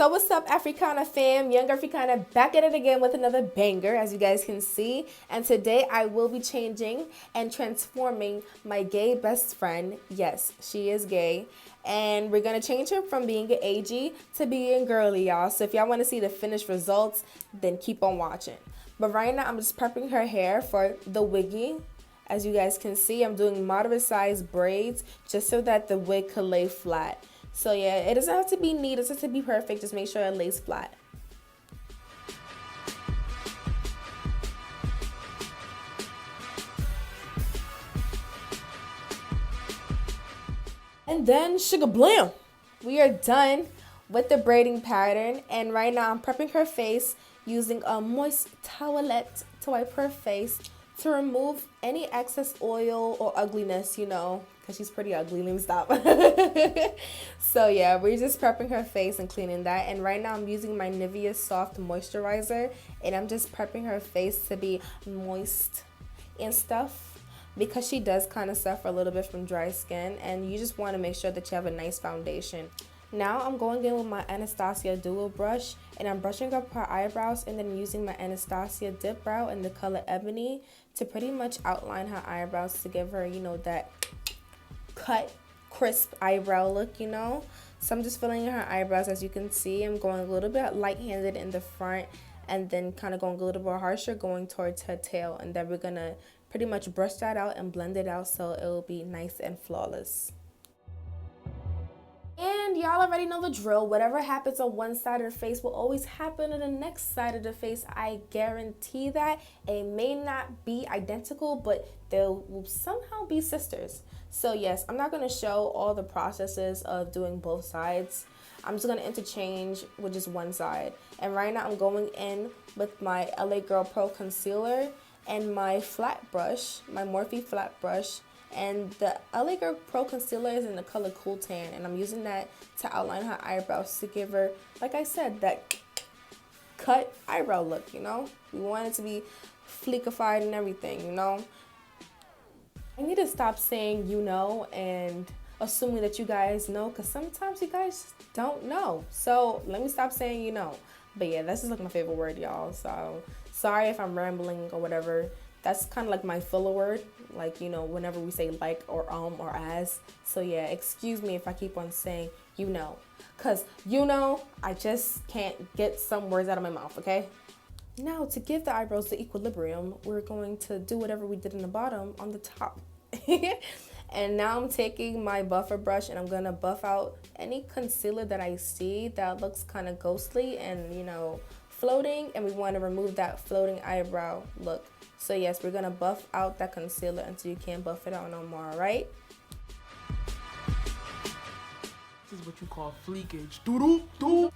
So what's up, Africana fam? Young Africana back at it again with another banger, as you guys can see. And today I will be changing and transforming my gay best friend. Yes, she is gay. And we're going to change her from being an AG to being girly, y'all. So if y'all want to see the finished results, then keep on watching. But right now, I'm just prepping her hair for the wiggy. As you guys can see, I'm doing moderate sized braids just so that the wig could lay flat. So yeah, it doesn't have to be neat, it doesn't have to be perfect, just make sure it lays flat. And then sugar blam! We are done with the braiding pattern, and right now I'm prepping her face using a moist towelette to wipe her face to remove any excess oil or ugliness, you know, because she's pretty ugly. Let me stop. So yeah, we're just prepping her face and cleaning that. And right now I'm using my Nivea Soft Moisturizer, and I'm just prepping her face to be moist and stuff, because she does kind of suffer a little bit from dry skin, and you just want to make sure that you have a nice foundation. Now I'm going in with my Anastasia Duo brush, and I'm brushing up her eyebrows and then using my Anastasia Dip Brow in the color Ebony to pretty much outline her eyebrows to give her, you know, that cut, crisp eyebrow look, you know. So I'm just filling in her eyebrows. As you can see, I'm going a little bit light-handed in the front and then kind of going a little bit harsher going towards her tail, and then we're gonna pretty much brush that out and blend it out so it will be nice and flawless. And y'all already know the drill. Whatever happens on one side of the face will always happen on the next side of the face. I guarantee that. It may not be identical, but they will somehow be sisters. So yes, I'm not going to show all the processes of doing both sides. I'm just going to interchange with just one side. And right now I'm going in with my LA Girl Pro Concealer and my flat brush, my Morphe flat brush. And the LA Girl Pro Concealer is in the color Cool Tan, and I'm using that to outline her eyebrows to give her, like I said, that cut eyebrow look, you know? We want it to be fleekified and everything, you know? I need to stop saying you know and assuming that you guys know, because sometimes you guys don't know. So let me stop saying you know. But yeah, that's just like my favorite word, y'all. So sorry if I'm rambling or whatever. That's kind of like my filler word, like, you know, whenever we say like or as. So yeah, excuse me if I keep on saying you know, because you know, I just can't get some words out of my mouth, okay? Now, to give the eyebrows the equilibrium, we're going to do whatever we did in the bottom on the top. And now I'm taking my buffer brush and I'm going to buff out any concealer that I see that looks kind of ghostly and, you know, floating, and we want to remove that floating eyebrow look. So yes, we're going to buff out that concealer until you can't buff it out no more, right? This is what you call fleekage. Doo-doo-doo.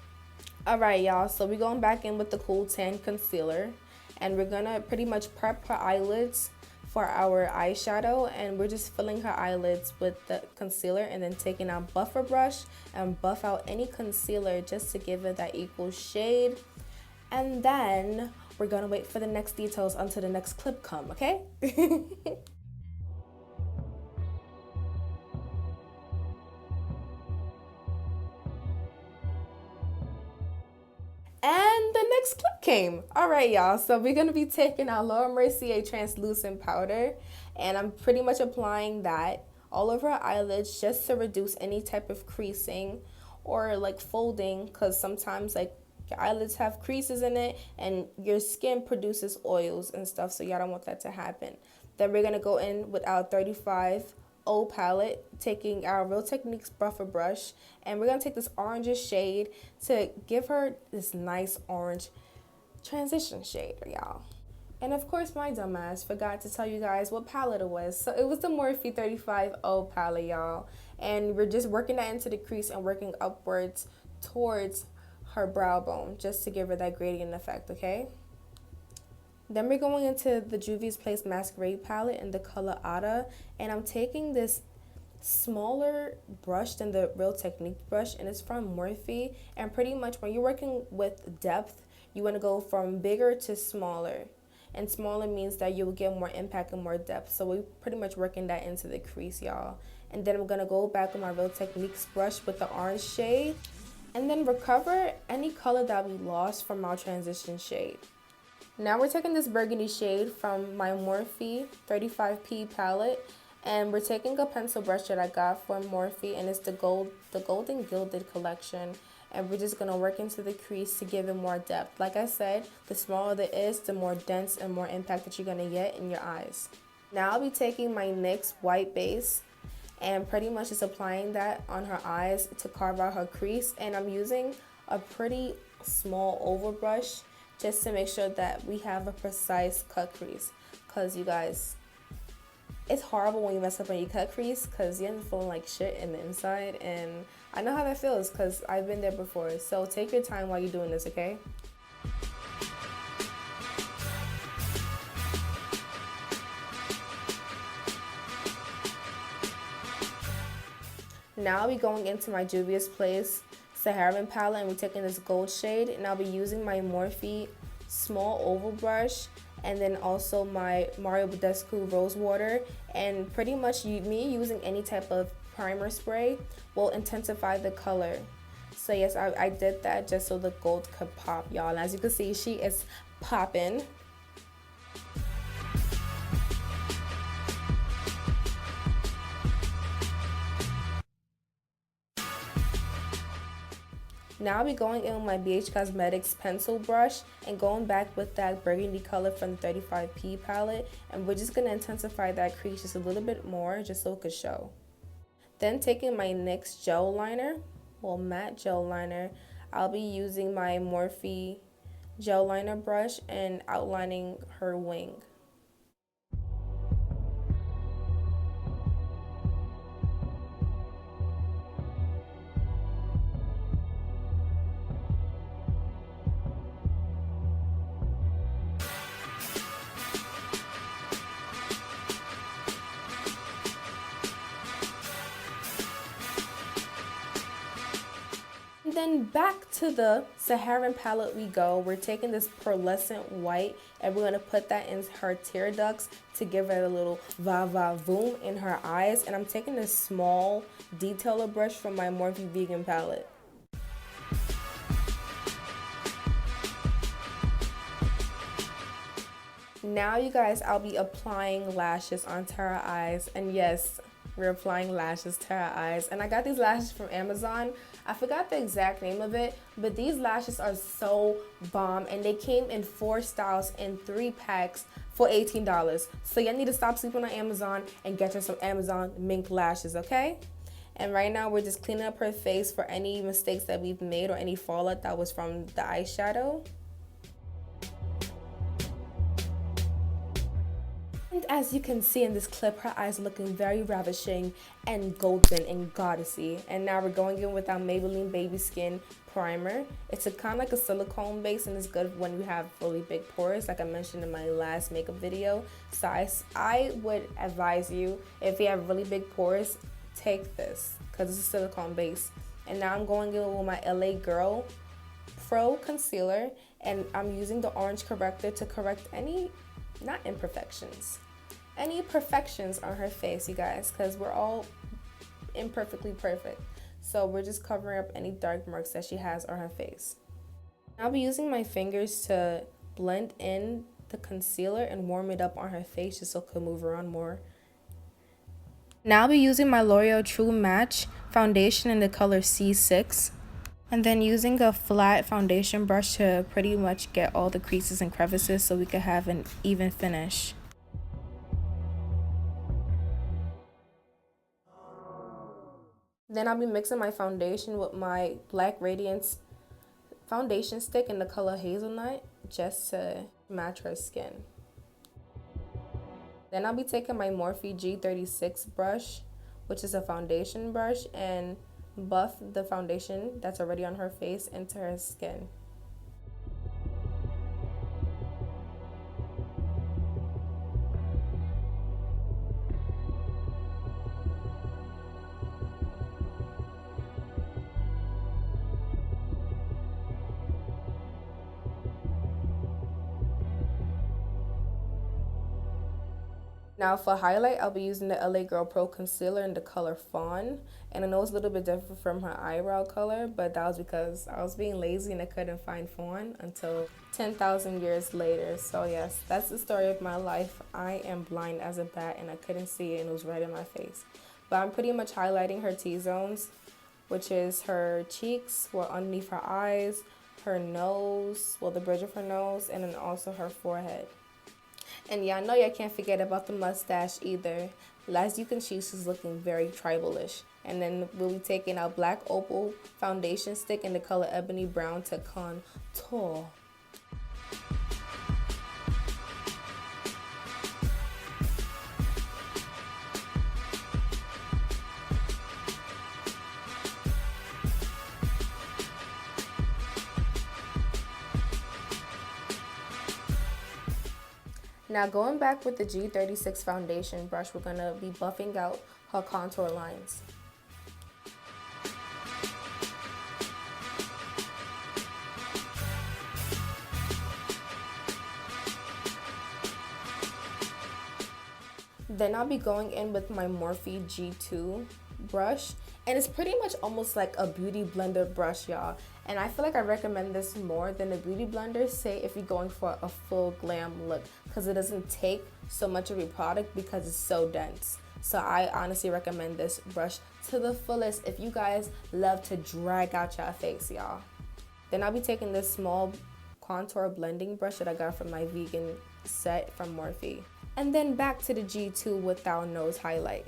Alright, y'all, so we're going back in with the Cool Tan concealer, and we're going to pretty much prep her eyelids for our eyeshadow, and we're just filling her eyelids with the concealer and then taking our buffer brush and buff out any concealer just to give it that equal shade. And then we're gonna wait for the next details until the next clip come, okay? And the next clip came. All right, y'all. So we're going to be taking our Laura Mercier translucent powder, and I'm pretty much applying that all over our eyelids just to reduce any type of creasing or like folding, because sometimes like your eyelids have creases in it and your skin produces oils and stuff, so y'all don't want that to happen. Then we're going to go in with our 35 O palette, taking our Real Techniques buffer brush, and we're going to take this orangish shade to give her this nice orange transition shade, y'all. And of course, my dumbass forgot to tell you guys what palette it was. So it was the Morphe 35 O palette, y'all. And we're just working that into the crease and working upwards towards her brow bone just to give her that gradient effect, okay? Then we're going into the Juvia's Place Masquerade Palette in the color Ada, and I'm taking this smaller brush than the Real Technique brush, and it's from Morphe. And pretty much when you're working with depth, you want to go from bigger to smaller, and smaller means that you will get more impact and more depth. So we're pretty much working that into the crease, y'all. And then I'm going to go back with my Real Techniques brush with the orange shade and then recover any color that we lost from our transition shade. Now we're taking this burgundy shade from my Morphe 35P palette, and we're taking a pencil brush that I got from Morphe, and it's the Golden Gilded collection, and we're just gonna work into the crease to give it more depth. Like I said, the smaller it is, the more dense and more impact that you're gonna get in your eyes. Now I'll be taking my NYX white base and pretty much just applying that on her eyes to carve out her crease, and I'm using a pretty small oval brush just to make sure that we have a precise cut crease, because you guys, it's horrible when you mess up on your cut crease because you end up feeling like shit in the inside, and I know how that feels because I've been there before. So take your time while you're doing this, okay? Now I'll be going into my Juvia's Place Saharan palette, and we're taking this gold shade, and I'll be using my Morphe small oval brush and then also my Mario Badescu Rose Water, and pretty much me using any type of primer spray will intensify the color. So yes, I did that just so the gold could pop, y'all. And as you can see, she is popping. Now I'll be going in with my BH Cosmetics pencil brush and going back with that burgundy color from the 35P palette, and we're just going to intensify that crease just a little bit more just so it could show. Then taking my NYX gel liner, matte gel liner, I'll be using my Morphe gel liner brush and outlining her wing. Then back to the Saharan palette we go. We're taking this pearlescent white and we're going to put that in her tear ducts to give her a little va-va-voom in her eyes. And I'm taking this small detailer brush from my Morphe Vegan palette. Now you guys, I'll be applying lashes onto her eyes, and yes, we're applying lashes to her eyes. And I got these lashes from Amazon. I forgot the exact name of it, but these lashes are so bomb, and they came in 4 styles in 3 packs for $18. So you need to stop sleeping on Amazon and get her some Amazon mink lashes, okay? And right now we're just cleaning up her face for any mistakes that we've made or any fallout that was from the eyeshadow. And as you can see in this clip, her eyes are looking very ravishing and golden and goddessy. And now we're going in with our Maybelline Baby Skin Primer. It's a kind of like a silicone base, and it's good when you have really big pores, like I mentioned in my last makeup video. So I would advise you, if you have really big pores, take this because it's a silicone base. And now I'm going in with my LA Girl Pro Concealer, and I'm using the orange corrector to correct any, not imperfections, any perfections on her face, you guys, because we're all imperfectly perfect. So we're just covering up any dark marks that she has on her face. I'll be using my fingers to blend in the concealer and warm it up on her face just so it can move around more. Now I'll be using my L'Oreal True Match foundation in the color C6. And then using a flat foundation brush to pretty much get all the creases and crevices so we can have an even finish. Then I'll be mixing my foundation with my Black Radiance foundation stick in the color Hazelnut just to match her skin. Then I'll be taking my Morphe G36 brush, which is a foundation brush, and buff the foundation that's already on her face into her skin. Now for highlight, I'll be using the LA Girl Pro Concealer in the color Fawn. And I know it's a little bit different from her eyebrow color, but that was because I was being lazy and I couldn't find Fawn until 10,000 years later. So yes, that's the story of my life. I am blind as a bat and I couldn't see it and it was right in my face. But I'm pretty much highlighting her T-zones, which is her cheeks, well, underneath her eyes, her nose, well, the bridge of her nose, and then also her forehead. And yeah, I know y'all can't forget about the mustache either. As you can see, she's looking very tribal-ish. And then we'll be taking our black opal foundation stick in the color ebony brown to contour. Now going back with the G36 foundation brush, we're going to be buffing out her contour lines. Then I'll be going in with my Morphe G2 brush, and it's pretty much almost like a beauty blender brush, y'all. And I feel like I recommend this more than a beauty blender, say if you're going for a full glam look, because it doesn't take so much of your product because it's so dense. So I honestly recommend this brush to the fullest if you guys love to drag out your face, y'all. Then I'll be taking this small contour blending brush that I got from my vegan set from Morphe. And then back to the G2 with our nose highlight.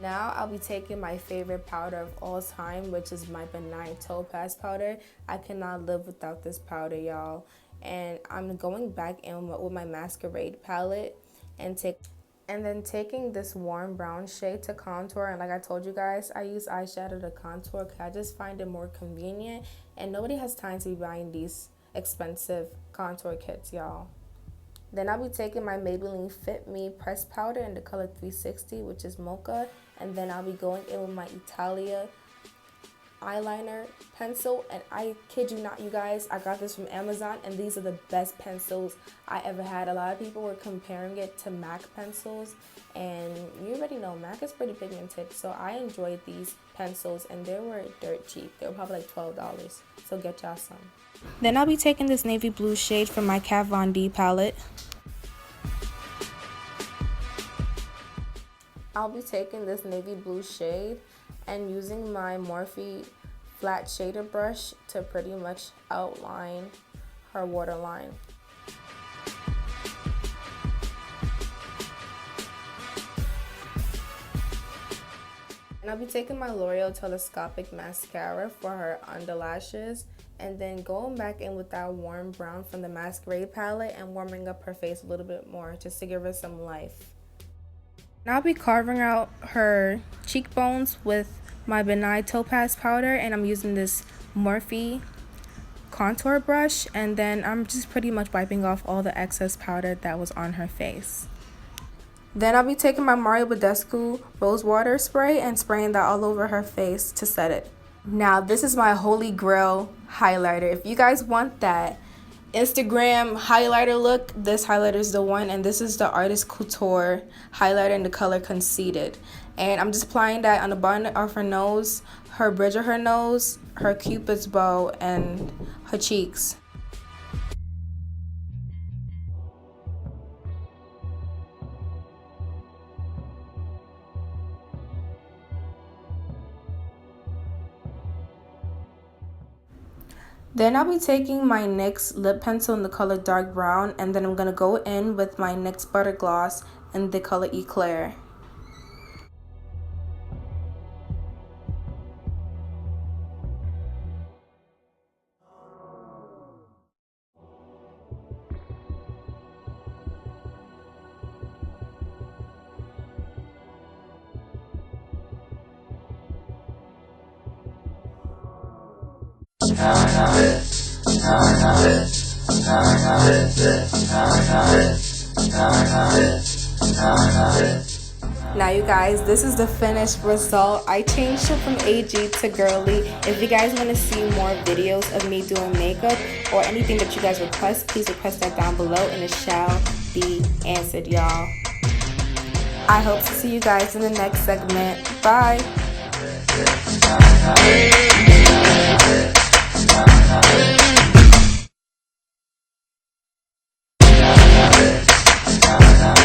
Now I'll be taking my favorite powder of all time, which is my Benign Topaz powder. I cannot live without this powder, y'all. And I'm going back in with my Masquerade palette and then taking this warm brown shade to contour. And like I told you guys, I use eyeshadow to contour because I just find it more convenient. And nobody has time to be buying these expensive contour kits, y'all. Then I'll be taking my Maybelline Fit Me pressed powder in the color 360, which is mocha. And then I'll be going in with my Italia eyeliner pencil. And I kid you not, you guys, I got this from Amazon and these are the best pencils I ever had. A lot of people were comparing it to MAC pencils. And you already know MAC is pretty pigmented. So I enjoyed these pencils and they were dirt cheap. They were probably like $12. So get y'all some. Then I'll be taking this navy blue shade from my Kat Von D palette. I'll be taking this navy blue shade and using my Morphe flat shader brush to pretty much outline her waterline. And I'll be taking my L'Oreal Telescopic Mascara for her underlashes and then going back in with that warm brown from the Masquerade palette and warming up her face a little bit more just to give her some life. Now I'll be carving out her cheekbones with my Benign Topaz powder and I'm using this Morphe contour brush and then I'm just pretty much wiping off all the excess powder that was on her face. Then I'll be taking my Mario Badescu Rose Water Spray and spraying that all over her face to set it. Now this is my holy grail highlighter. If you guys want that Instagram highlighter look, this highlighter is the one, and this is the Artist Couture highlighter in the color Conceited. And I'm just applying that on the bottom of her nose, her bridge of her nose, her cupid's bow, and her cheeks. Then I'll be taking my NYX lip pencil in the color dark brown and then I'm going to go in with my NYX butter gloss in the color Eclair. Now you guys, this is the finished result. I changed it from AG to girly. If you guys want to see more videos of me doing makeup or anything that you guys request, please request that down below and it shall be answered, y'all. I hope to see you guys in the next segment. Bye.